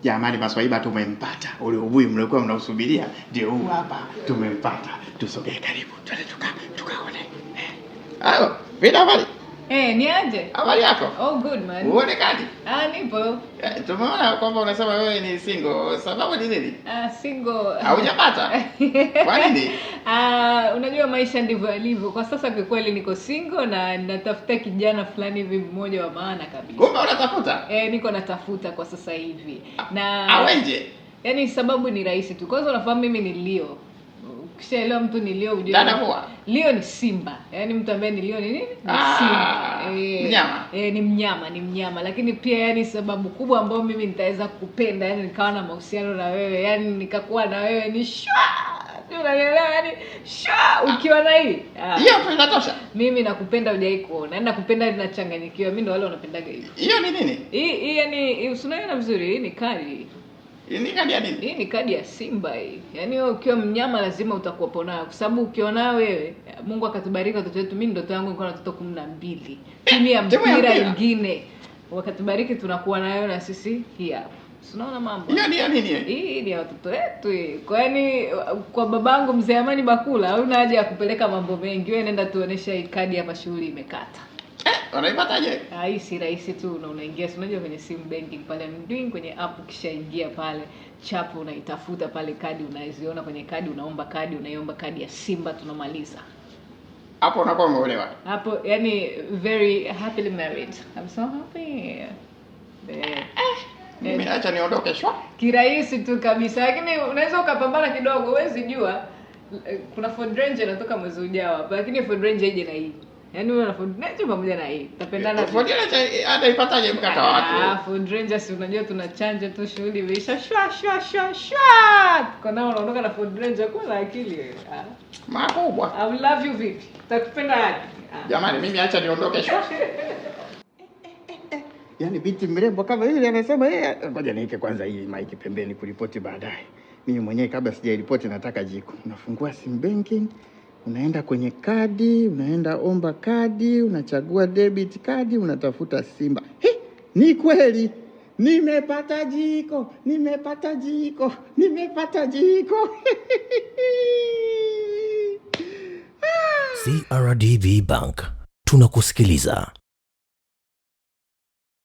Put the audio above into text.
Jamani Maswaiba tumempata. Ule ubuyu mlikuwa mnausubiria ndio huu hapa. Tumempata. Tusogee karibu. Twende tukaone. Halo, vipi bali? Ni aje? Habari yako? Oh good man. Uone kadi? Nipo. Tumeona kwamba unasema wewe ni single. Sababu ni nini? Single. Haujapata? Kwa nini? Unajua maisha ndivyo yalivyo. Kwa sasa kwa kweli niko single na natafuta kijana fulani hivi mmoja wa maana kabisa. Kumbe unatafuta? Niko natafuta kwa sasa hivi. Na aweje? Yaani sababu ni rahisi tu. Kwanza unafahamu mimi ni Leo. Ukishaelewa mtu ni Leo ujue. Dada poa. Leo ni simba. Yaani mtu ambaye ni Leo ni nini? Ni simba. Mnyama. Ni mnyama. Lakini pia yani sababu kubwa ambayo mimi nitaweza kupenda yani nikawa na mahusiano na wewe, yani nikakuwa na wewe ni unanielewa yani ukiwa na hii. Hiyo tu inatosha. Mimi nakupenda hujai kuona. Yaani nakupenda ninachanganyikiwa. Mimi ndo wale wanapendaga hivi. Hiyo ni nini? Hii yani usiona vizuri, hii ni kadi. Ni kadi ya nini? Hii ni kadi ya simba hii. Yaani wewe ukiwa mnyama lazima utakuwa nayo kwa sababu ukiona wewe Mungu akatubariki watoto wetu. Mimi ndoto yangu nilikuwa na watoto 12. Timu ya mpira nyingine. Wakatubariki tunakuwa nayo na sisi hii hapa. Unaona mambo? Hiyo ni nini? Hii ni watoto wetu hii. Kwa yani kwa babangu Mzee Amani Bakula hauna haja ya kupeleka mambo mengi. Wewe nenda tuonesha hii kadi hapa, shughuli imekata. Unaipataje? Hii si rahisi tu, unaingia unajua kwenye sim banking pale nding kwenye app, kishaingia pale chapo unaitafuta pale kadi unaziona kwenye kadi, unaomba kadi ya Simba, tunamaliza. Hapo unakuwa umeolewa. Hapo yani very happily married. I'm so happy. Mimi acha niondoke shwa. Kirahisi tu kabisa. Lakini unaweza ukapambana kidogo, huwezi jua. Kuna Ford Ranger inatoka mwezi ujao hapa, lakini Ford Ranger ije na hii. Yaani wewe na Ford Ranger pamoja na hii. Tapendana. Ford Ranger anaipataje mkata wako? Ford Ranger si unajua tunachanja tu, shughuli imeisha shwa. Kwa nini unaondoka na Ford Ranger kwa na akili wewe? Makubwa. I love you vipi? Takupenda hadi. Jamani mimi acha niondoke shwa. Yaani binti mrembo kama yule anasema yeye, ngoja niweke kwanza hii mic pembeni kuripoti baadaye. Mimi mwenyewe kabla sijairipoti nataka jiko. Unafungua sim banking, unaenda kwenye kadi, unaenda omba kadi, unachagua debit kadi, unatafuta Simba. Ni kweli. Nimepata jiko. CRDB Bank. Tunakusikiliza.